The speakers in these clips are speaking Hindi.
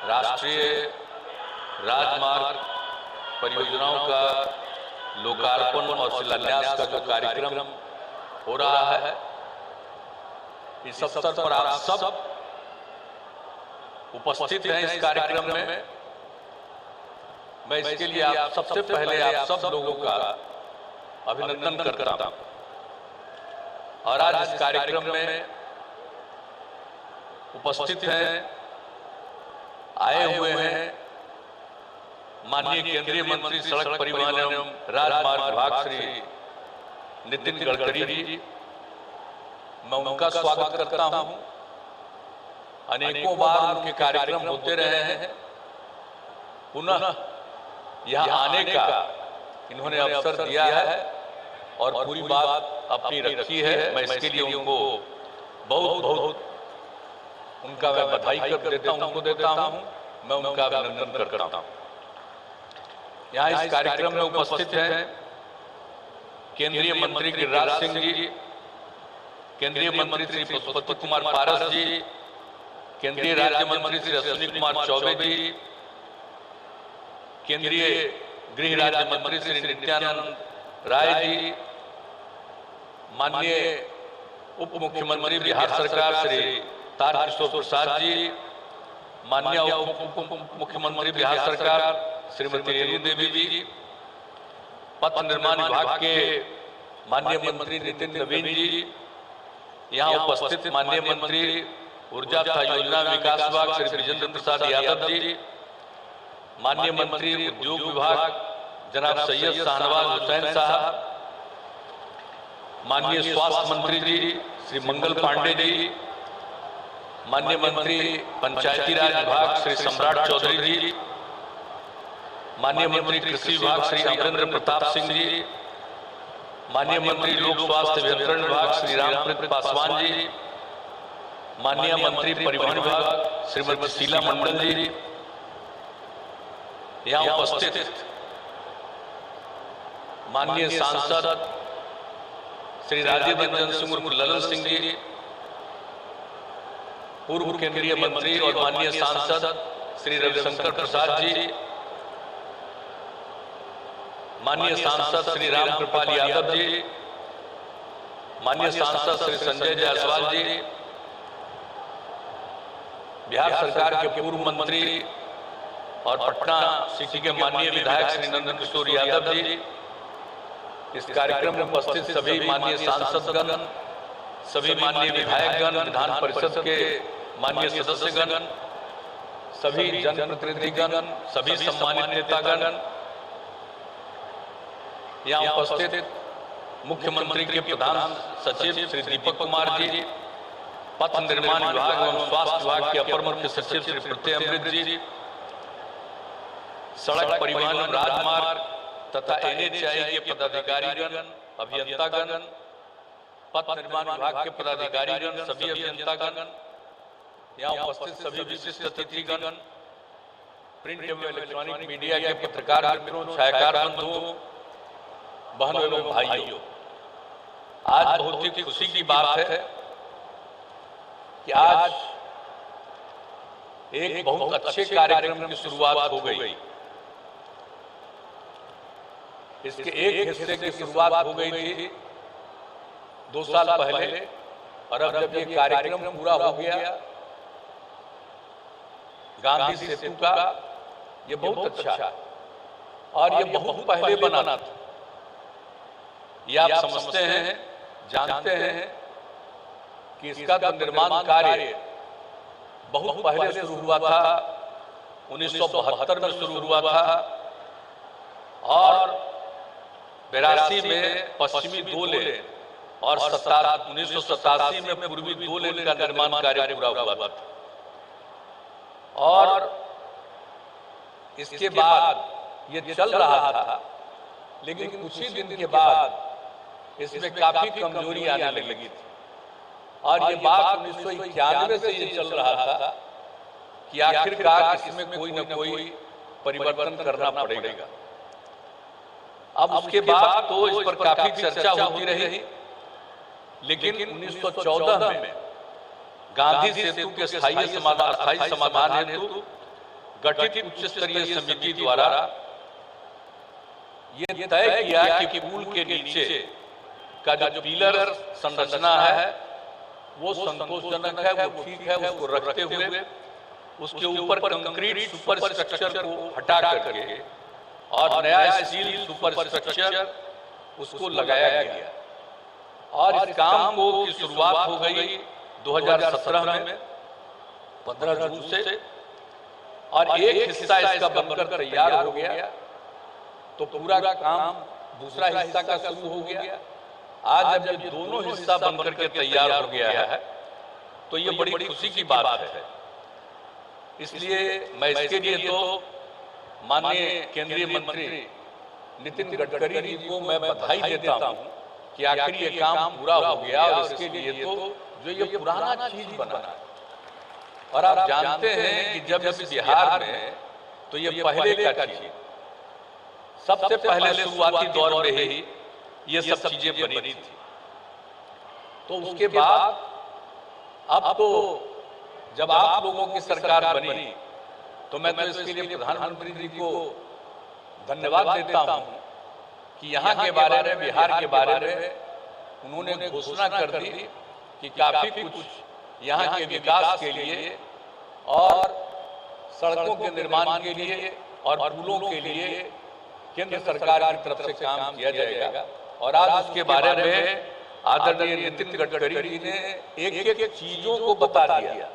राष्ट्रीय राजमार्ग परियोजनाओं का लोकार्पण और शिलान्यास का जो कार्यक्रम हो रहा है, इस अवसर पर आप सब उपस्थित हैं इस कार्यक्रम में। मैं इसके लिए आप सबसे पहले आप सब लोगों का अभिनंदन करता हूं। और आज इस कार्यक्रम में उपस्थित हैं, आए हुए हैं माननीय केंद्रीय मंत्री सड़क परिवहन एवं राजमार्ग विभाग श्री नितिन गडकरी जी। मैं उनका स्वागत करता हूं। अनेकों बार उनके कार्यक्रम होते रहे हैं, पुनः यहां आने का इन्होंने अवसर दिया है और पूरी बात अपनी रखी है। मैं इसके लिए उनको बहुत बहुत उनका मैं बधाई कर देता हूं, उनको देता हूं, मैं उनका अभिनंदन करता हूं। यहाँ इस कार्यक्रम में उपस्थित हैं केंद्रीय मंत्री गिरिराज सिंह जी, केंद्रीय मंत्री श्री पशुपति कुमार पारस जी, केंद्रीय राज्य मंत्री श्री अश्विनी कुमार चौबे जी, केंद्रीय गृह राज्य मंत्री श्री नित्यानंद राय जी, माननीय उप मुख्यमंत्री बिहार सरकार श्री तारकिशोर प्रसाद जी, माननीय उप मुख्यमंत्री बिहार सरकार श्रीमती रेणु देवी जी, पथ निर्माण विभाग के माननीय मंत्री नितिन नवीन जी, यहाँ उपस्थित माननीय मंत्री ऊर्जा तथा योजना विकास विभाग श्री विजेंद्र प्रसाद यादव जी, माननीय मंत्री उद्योग विभाग जनाब सैयद शाहनवाज हुसैन साहब, माननीय स्वास्थ्य मंत्री जी श्री मंगल पांडे जी, माननीय मंत्री पंचायती राज विभाग श्री सम्राट चौधरी जी, माननीय मंत्री कृषि विभाग श्री अमरेंद्र प्रताप सिंह जी, माननीय मंत्री लोक स्वास्थ्य अभियंत्रण विभाग श्री रामप्रीत पासवान जी, माननीय मंत्री परिवहन विभाग श्रीमती शीला मंडल जी, यहाँ उपस्थित माननीय सांसद श्री राजीव रंजन सिंह उर्फ ललन सिंह जी, पूर्व केंद्रीय मंत्री और माननीय सांसद श्री रविशंकर प्रसाद जी, माननीय सांसद श्री रामकृपाल यादव जी, माननीय सांसद श्री संजय जायसवाल जी, बिहार सरकार के पूर्व मंत्री और पटना सिटी के माननीय विधायक श्री नंद किशोर यादव जी, इस कार्यक्रम में उपस्थित सभी माननीय सांसदगण, सभी माननीय विधायकगण, विधान परिषद के माननीय सदस्यगण, सभी जनप्रतिनिधिगण, सभी सम्मानित नेतागण, यहाँ उपस्थित मुख्यमंत्री के प्रधान सचिव श्री दीपक कुमार जी, पथ निर्माण विभाग एवं स्वास्थ्य विभाग के अपर मुख्य सचिव श्री प्रत्यय अमृत जी, सड़क परिवहन राजमार्ग तथा NHAI के पदाधिकारीगण, अभियंतागण, पथ निर्माण विभाग के पदाधिकारीगण, सभी अभियंतागण, यहाँ उपस्थित सभी विशिष्ट अतिथिगण, प्रिंट एवं इलेक्ट्रॉनिक मीडिया के पत्रकार मित्रों, छायाकार बंधुओं, बहनों एवं भाइयों, आज बहुत ही खुशी की बात है कि आज एक बहुत अच्छे कार्यक्रम की शुरुआत हो गई। इसके एक हिस्से की शुरुआत हो गई थी 2 साल पहले, और अब जब ये कार्यक्रम पूरा हो गया गांधी सेतु का, ये बहुत अच्छा है और ये बहुत पहले बना था। ये आप समझते हैं, जानते हैं कि इसका तो निर्माण कार्य बहुत पहले शुरू हुआ था, 1972 में शुरू हुआ था और 82 में पश्चिमी 2 लेन और 1987 में पूर्वी 2 लेन का निर्माण कार्य पूरा हुआ था। और इसके बाद ये चल रहा था, लेकिन कुछ ही दिन के बाद इसमें काफी कमजोरी आने लगी थी और ये बात 1991 से ये चल रहा था कि आखिरकार इसमें कोई न कोई परिवर्तन करना पड़ेगा। अब उसके बाद तो इस पर काफी चर्चा होती रही, लेकिन 1914 में गांधी सेतु के स्थायी समाधान हेतु गठित उच्च स्तरीय समिति द्वारा ये तय किया कि पुल के नीचे का जो पिलर संरचना है वो संतोषजनक है, वो ठीक है, उसको रखते हुए उसके ऊपर कंक्रीट सुपर स्ट्रक्चर को हटा करके और नया स्टील सुपर स्ट्रक्चर उसको लगाया गया। और इस काम को की शुरुआत हो गई 2017 में 15 जून से, और एक हिस्सा इसका बनकर तैयार हो गया तो पूरा काम दूसरा हिस्सा का शुरू हो गया। आज जब ये दोनों हिस्सा बनकर के तैयार हो गया है तो ये बड़ी खुशी की बात है। इसलिए मैं इसके लिए तो माननीय केंद्रीय मंत्री नितिन गडकरी जी को मैं बधाई देता हूं कि आखिर ये काम पूरा हो गया। और इसके लिए तो जो ये पुराना चीज बना, और आप जानते हैं कि जब इस बिहार में तो ये पहले का चीज, सबसे पहले शुरुआती दौर में ही ये सब चीजें बनी थी। तो उसके बाद अब तो जब आप लोगों की सरकार बनी तो मैं तो इसके लिए प्रधानमंत्री जी को धन्यवाद देता हूं कि यहाँ के बारे में, बिहार के बारे में उन्होंने घोषणा कर दी कि काफी कुछ यहाँ के विकास के लिए और सड़कों के निर्माण के लिए और पुलों के लिए केंद्र सरकार की तरफ से काम किया जाएगा। और आज उसके बारे में आदरणीय नितिन गडकरी जी ने एक एक चीजों को बता दिया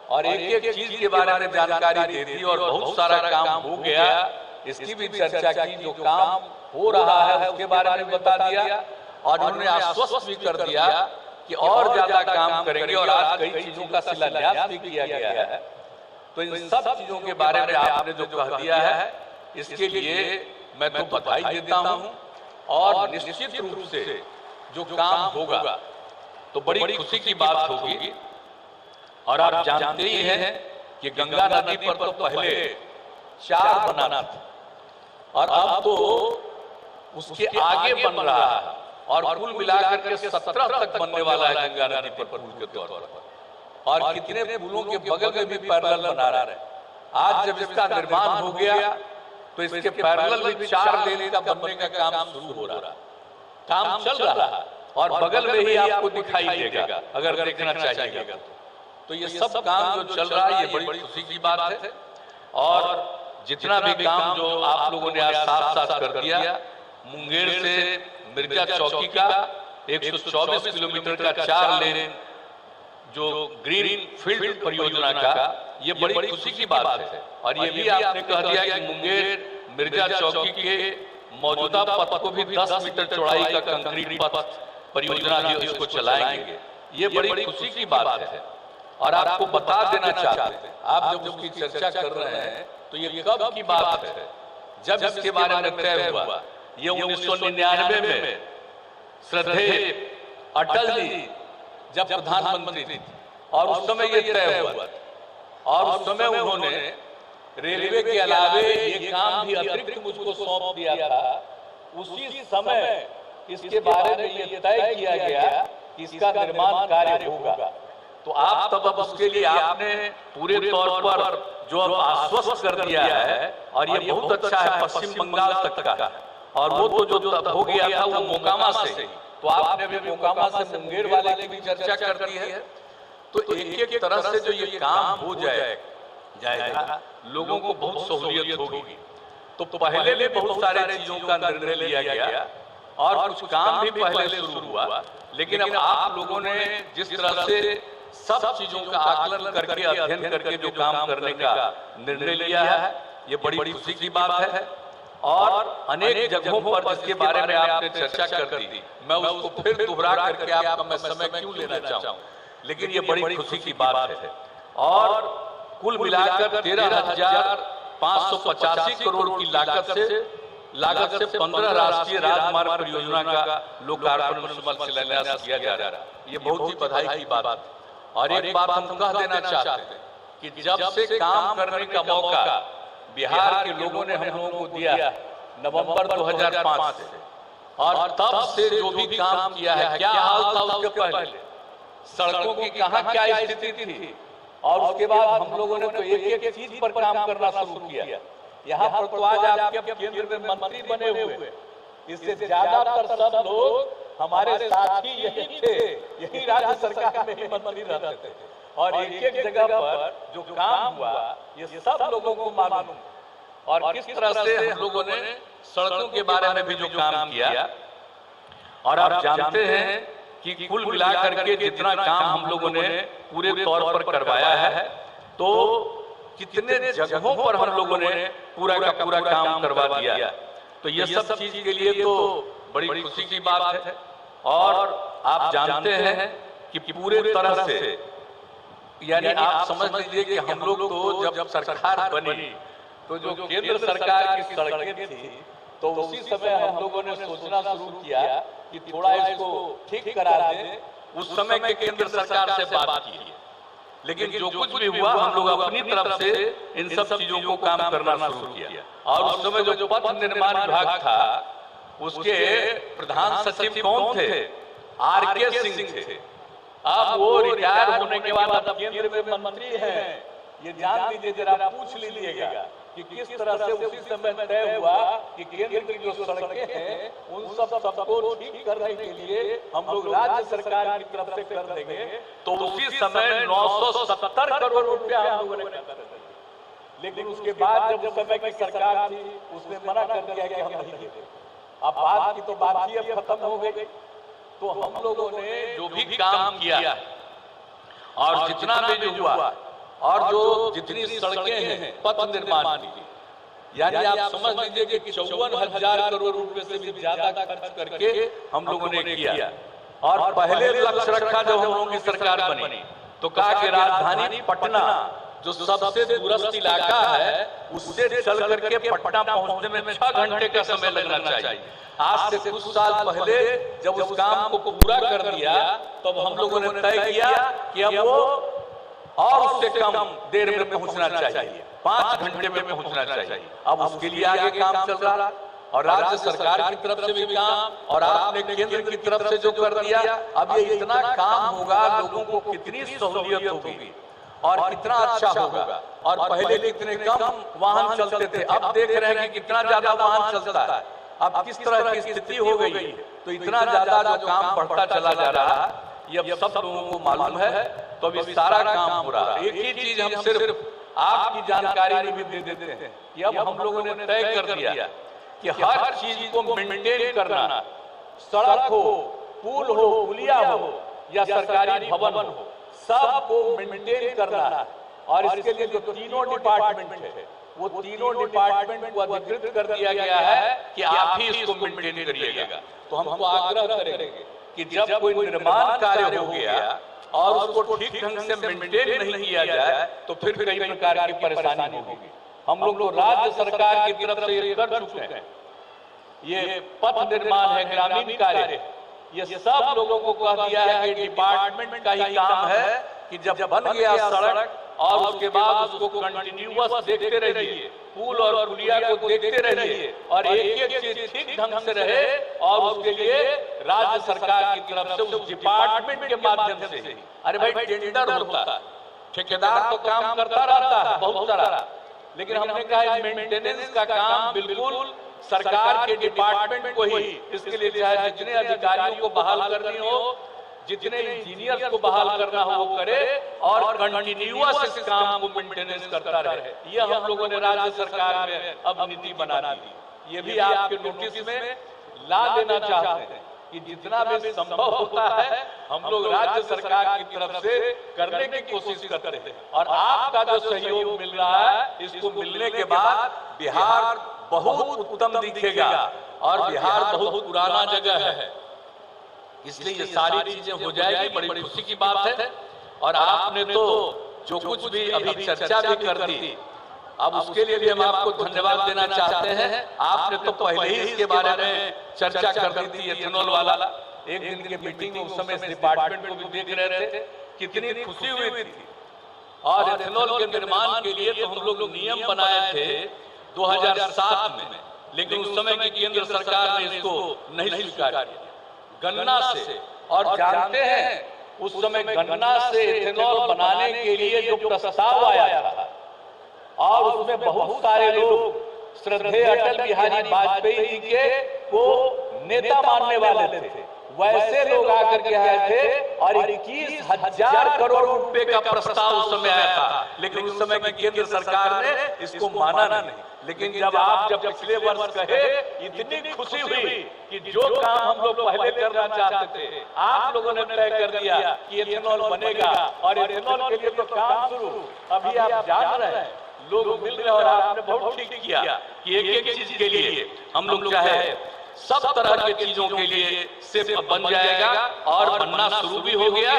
और एक एक चीज के बारे में जानकारी दे दी, और बहुत सारा काम हो गया इसकी भी चर्चा की। जो काम हो रहा है उसके बारे में बता दिया, और उन्होंने आश्वस्त भी कर दिया कि और ज्यादा काम करेंगे। और आज कई चीजों का शिलान्यास भी किया गया है। तो इन सब चीजों के बारे में आपने जो कह दिया है इसके लिए मैं तो बधाई देता हूं। और निश्चित रूप से जो काम होगा तो बड़ी खुशी की बात होगी। और आप जानते ही हैं कि गंगा नदी पर तो पहले 4 बना था और अब तो उसके आगे बन रहा है, और कुल मिलाकर के 17 तक बनने वाला है गंगा नदी पर पुल के तौर पर। और कितने पुलों के बगल में भी पैरेलल बना रहे हैं। आज जब इसका निर्माण हो गया तो इसके पैरेलल भी 4 लेन का बनने का काम शुरू हो रहा है, काम चल रहा है, और बगल में ही आपको दिखाई देगा अगर देखना चाहिएगा तो ये सब काम जो चल रहा है ये बड़ी खुशी की बात है। और जितना भी काम जो आप लोगों ने आज साथ साथ कर दिया, मुंगेर से मिर्जा चौकी का 124 किलोमीटर का 4 लेन जो ग्रीन फील्ड परियोजना का, ये बड़ी खुशी की बात है। और ये भी आपने कह दिया कि मुंगेर मिर्जा चौकी के मौजूदा पथ को भी 10 मीटर चौड़ाई का कंक्रीट पथ परियोजना जो इसको चलाएंगे, ये बड़ी खुशी की बात है। और आपको बता देना चाहते हैं, आप जब उसकी चर्चा कर रहे हैं तो ये कब की बात है, जब इसके बारे में तय हुआ। ये 1999 में श्रद्धेय अटल जी जब प्रधानमंत्री थे, और उस समय ये तय हुआ, और उस समय उन्होंने रेलवे के अलावे ये काम भी अतिरिक्त मुझको सौंप दिया था। उसी समय इसके बारे में ये तय किया गया कि इसका निर्माण कार्य होगा। तो आप तब उसके लिए आपने पूरे तौर पर जो अब आश्वस्त कर दिया है, और ये बहुत अच्छा है, पश्चिम बंगाल तक का, और वो तो जो तब हो गया था वो मोकामा से, तो आपने भी मोकामा से मुंगेर वाले की भी चर्चा कर दी है। तो एक एक तरह से जो ये काम हो जाएगा लोगों को बहुत सहूलियत होगी। तो पहले भी बहुत सारे चीजों का निर्णय लिया गया और कुछ काम भी पहले शुरू हुआ, लेकिन अब आप लोगों ने जिस तरह से सब चीजों का आकलन करके, अध्ययन करके जो काम करने का निर्णय लिया है, ये बड़ी खुशी की बात है। और अनेक जगहों पर जिसके बारे में आपने चर्चा कर दी, मैं उसको फिर दोहरा करके आपका मैं समय क्यों लेना चाहूँ, लेकिन ये बड़ी खुशी की बात है। और कुल मिलाकर 13,585 करोड़ की लागत से 15 राष्ट्रीय राजमार्ग परियोजना का लोकार्पण शिलान्यास किया जा रहा है। ये बहुत ही बधाई की बात है। और एक बात हम कह देना चाहते हैं कि जब से काम करने का मौका बिहार के लोगों ने हम लोगों को दिया नवंबर 2005 से, और तब से जो भी काम किया है, क्या हाल था उसके पहले, सड़कों की कहां क्या स्थिति थी, और उसके बाद हम लोगों ने तो एक एक चीज पर काम करना शुरू किया। यहाँ पर तो आज आपके केंद्र में मंत्री बने हुए, इससे ज्यादातर सब लोग हमारे साथी यही थे, यही राज्य सरकार में ही मंत्री रहते थे। और एक एक जगह पर जो काम हुआ ये सब लोगों को मालूम, और किस तरह से हम लोगों ने सड़कों के बारे में भी जो काम किया। और आप जानते हैं कि कुल मिलाकर के जितना काम हम लोगों ने पूरे तौर पर करवाया है, तो कितने जगहों पर हम लोगों ने पूरा का पूरा काम करवा दिया। तो ये सब चीज के लिए तो बड़ी खुशी की बात है। और आप जानते हैं कि पूरे तरह से, यानी आप समझ लीजिए कि हम लोग तो जब सरकार बनी तो जो केंद्र सरकार की सड़कें थी, तो उसी समय हम लोगों ने सोचना शुरू किया कि थोड़ा इसको ठीक करा दें। उस समय के केंद्र सरकार से बात की, लेकिन जो कुछ भी हुआ हम लोग अपनी तरफ से इन सब चीजों को काम करना शुरू किया। और उस समय जो पथ निर्माण विभाग था उसके प्रधान सचिव कौन थे? आर.के. सिंह थे। अब वो रिटायर होने के बाद अब केंद्र में मंत्री हैं। ये जान लीजिए, जरा पूछ लीजिएगा कि किस तरह से उसी समय तय हुआ कि केंद्र की जो सड़कें हैं उन सबको ठीक करने के लिए हम लोग राज्य सरकार की तरफ से कर देंगे। तो उसी समय 970 करोड़ रुपया हम लोगों ने कर दिया। लेकिन उसके बाद जब उस समय की सरकार थी उसने मना कर दिया कि हम नहीं देंगे। अब बात की तो बात ही अब खत्म हो गई। तो हम लोगों ने जो भी काम किया और जितना भी जो हुआ, और जो जितनी सड़कें हैं पथ निर्माण की, यानी आप समझ लीजिए कि 54,000 करोड़ रुपए से भी ज्यादा खर्च करके हम लोगों ने किया। और पहले लक्ष्य रखा जब हम लोगों की सरकार बनी तो कहा कि राजधानी पटना जो सबसे दूरस्थ इलाका है उससे चल करके पटना पहुंचने में 6 घंटे का समय लगना चाहिए। आज से कुछ साल पहले जब उस काम को पूरा कर दिया तब हम लोगों ने तय किया कि अब वो और उससे कम देर में पहुंचना चाहिए, 5 घंटे में पहुंचना चाहिए। अब उसके लिए आगे काम चल रहा, और राज्य सरकार की तरफ से भी काम, और आपने केंद्र की तरफ से जो कर दिया। अब ये इतना काम होगा, लोगों को कितनी सहूलियत होगी और कितना अच्छा होगा। और पहले कितने कम वाहन चलते थे, अब देख रहे हैं कि कितना ज्यादा वाहन चलता है। अब किस तरह की स्थिति हो गई है, तो इतना ज्यादा जो काम बढ़ता चला जा रहा है ये अब सब लोगों को मालूम है। तो अभी सारा काम हो रहा है। एक ही चीज हम सिर्फ आपकी जानकारी में भी दे देते हैं कि अब हम लोगों ने तय कर दिया कि हर चीज को मेंटेन करना, सड़क हो, पुल हो, पुलिया हो या सरकारी भवन हो, सबको मेंटेन करना। और इसके लिए जो तीनों डिपार्टमेंट है वो तीनों डिपार्टमेंट को अधिकृत कर दिया गया है कि आप ही इसको मेंटेन करिएगा। तो हमको आग्रह करेंगे कि जब कोई निर्माण कार्य हो गया और उसको ठीक ढंग से मेंटेन नहीं किया जाए तो फिर कई प्रकार की परेशानी होगी। हम लोग तो राज्य सरकार की तरफ से ये कर चुके हैं। ये पथ निर्माण है, ग्रामीण कार्य, ये सब लोगों को कह दिया है कि डिपार्टमेंट का ही काम है कि जब बन गया सड़क और उसके बाद उसको कंटिन्यूअस देखते रहिए, पुल और पुलिया को देखते रहिए, और एक एक चीज ठीक ढंग से रहे। और उसके लिए राज्य सरकार की तरफ से उस डिपार्टमेंट के माध्यम से, अरे भाई टेंडर होता, ठेकेदार तो काम करता रहता है बहुत सारा, लेकिन हमने कहा मेंटेनेंस का काम बिल्कुल सरकार के डिपार्टमेंट को ही, इसके लिए चाहे जितने अधिकारियों को बहाल करनी हो, जितने इंजीनियर को बहाल करना हो वो करे, और कंटिन्यूअस इस काम को मेंटेनेंस करता रहे। ये हम लोगों ने राज्य सरकार में अब नीति बना दी। ये भी आपके नोटिस में ला देना चाहते हैं कि जितना भी संभव होता है हम लोग राज्य सरकार की तरफ से करने की कोशिश करते हैं। और आपका जो सहयोग मिल रहा है, इसको मिलने के बाद बिहार बहुत उत्तम दिखेगा। और बिहार बहुत पुराना जगह है, इसलिए ये सारी चीजें हो जाएगी, बड़ी खुशी की बात है। और आपने तो जो कुछ भी अभी चर्चा भी कर दी, अब उसके लिए भी हम आपको धन्यवाद देना चाहते हैं। आपने तो पहले ही इसके बारे में चर्चा कर दी थी, एथेनॉल वाला। एक दिन की मीटिंग में उस समय इस डिपार्टमेंट को भी देख रहे थे, कितनी खुशी हुई थी। और एथेनॉल के निर्माण के लिए तो हम लोग नियम बनाए थे 2007 में, लेकिन उस समय की केंद्र सरकार ने इसको नहीं स्वीकार किया, गन्ना से। और जानते हैं उस समय गन्ना से एथेनॉल बनाने के लिए जो प्रस्ताव आया था और उसमें बहुत सारे लोग श्रद्धेय अटल बिहारी वाजपेयी जी के को नेता मानने वाले थे, वैसे लोग आकर के आए थे और 21,000 करोड़ रुपए का प्रस्ताव उस समय आया था। लेकिन उस समय की केंद्र सरकार ने इसको माना नहीं। लेकिन जब पिछले वर्ष कहे, इतनी खुशी हुई कि जो काम हम लोग पहले करना चाहते थे आप लोगों ने तय कर दिया कि एथेनॉल बनेगा और एथेनॉल के लिए तो काम शुरू। अभी आप जान रहे हैं, लोग मिल रहे हैं और आपने बहुत ठीक किया कि एक एक चीज के लिए हम लोग चाहे सब तरह के चीजों के लिए सिर्फ बन जाएगा और बनना शुरू भी हो गया।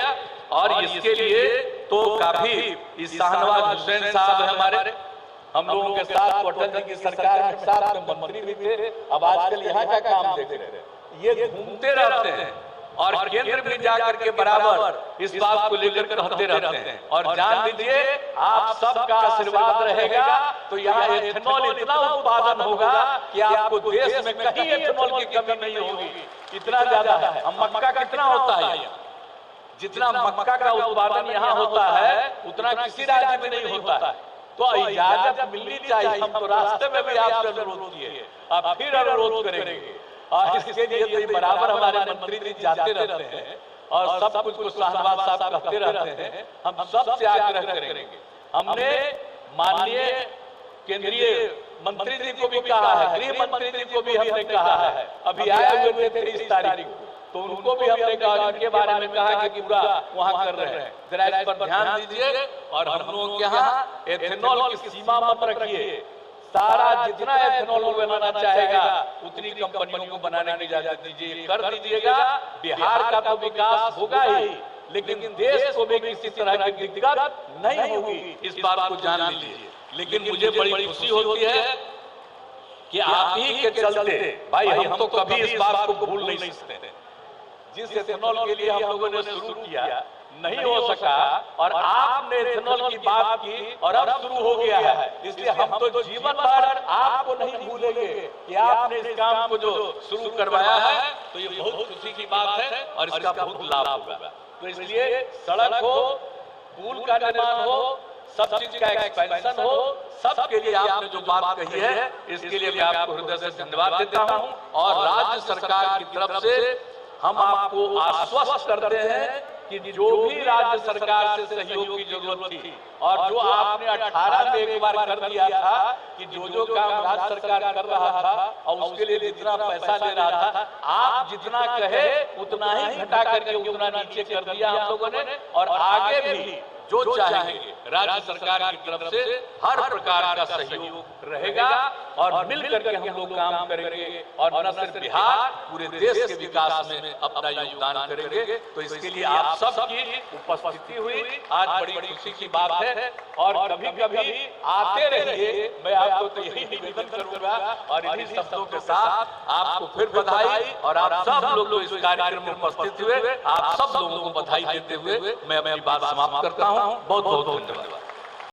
और इसके लिए तो काफी इस शाहनवाज हुसैन साहब हमारे हम लोगों के साथ अटल जी की सरकार में साथ में मंत्री भी थे। अब आजकल यहाँ का काम देख रहे हैं, ये घूमते रहते हैं और केंद्र में जाकर के बराबर इस बात को लेकर कहते रहते हैं। और जान लीजिए आप सबका आशीर्वाद रहेगा तो यहाँ एथेनॉल इतना उत्पादन होगा कि आपको देश में कहीं एथेनॉल की कमी नहीं होगी। इतना ज्यादा है। हम मक्का कितना होता है, जितना मक्का का उत्पादन यहाँ होता है उतना किसी राज्य में नहीं होता है। तो इजाजत मिलनी चाहिए। हम तो रास्ते में भी आपसे अनुरोध किए, आप फिर अनुरोध करेंगे और इसके लिए तो बराबर हमारे मंत्री जी जाते रहते हैं और सब कुछ को शाहनवाज साहब कहते रहते हैं। हम सबसे आग्रह करेंगे, हमने माननीय केंद्रीय मंत्री जी को भी कहा है, गृह मंत्री जी को भी हमने कहा है, अभी आए हुए थे 23 तारीख को, तो उनको भी हमने कहा, इनके बारे में कहा कि पूरा वहां कर रहे हैं, जरा इस पर ध्यान दीजिए। और हम लोगों के यहाँ एथेनॉल की सीमा मत रखिए, सारा जितना एथेनॉल बनाना चाहेगा उतनी कंपनियों को बनाने की इजाजत दीजिए, कर दीजिएगा। बिहार का तो विकास होगा ही, लेकिन देश को भी किसी तरह की दिक्कत नहीं होगी, इस बात को जान लीजिए। लेकिन मुझे बड़ी खुशी होती है कि आप ही के चलते, भाई हम तो कभी इस बात को भूल नहीं सकते, जिस एथेनॉल के लिए हम लोगों ने शुरू किया नहीं हो सका और आपने एथेनॉल की बात की और अब शुरू हो गया है, इसलिए हम तो जीवन भर आपको नहीं भूलेंगे कि आपने इस काम को जो शुरू करवाया है। तो ये बहुत खुशी की बात है और इसका बहुत लाभ होगा। तो इसलिए सड़क हो, पुल का निर्माण हो, सब चीज का एक्सपेंशन हो, सबके लिए आपने जो बात कही है इसके लिए मैं आपको हृदय से धन्यवाद देता हूं। और राज्य सरकार की तरफ से हम आपको आश्वस्त करते हैं कि जो भी राज्य सरकार से सहयोग की जरूरत थी और जो आपने 18 में एक बार कर दिया था कि जो काम राज्य सरकार कर रहा था और उसके लिए जितना पैसा ले रहा था, आप जितना कहे उतना ही घटा करके उतना नीचे कर दिया हम लोगों ने। और आगे भी जो चाहेंगे राज्य सरकार की तरफ से हर प्रकार का सहयोग रहेगा और मिल करके हम लोग काम करेंगे और न सिर्फ बिहार, पूरे देश के विकास में अपना योगदान करेंगे। तो इसके लिए आप सबकी उपस्थिति हुई आज बड़ी खुशी की बात है। और कभी कभी आते रहिए, मैं आपको तो यही निवेदन करूंगा। और इन्हीं शब्दों के साथ आपको फिर बधाई और आप सब लोग इस कार्यक्रम में उपस्थित हुए, आप सब लोगों को बधाई देते हुए मैं अपनी बात समाप्त करता हूँ। बहुत बहुत धन्यवाद।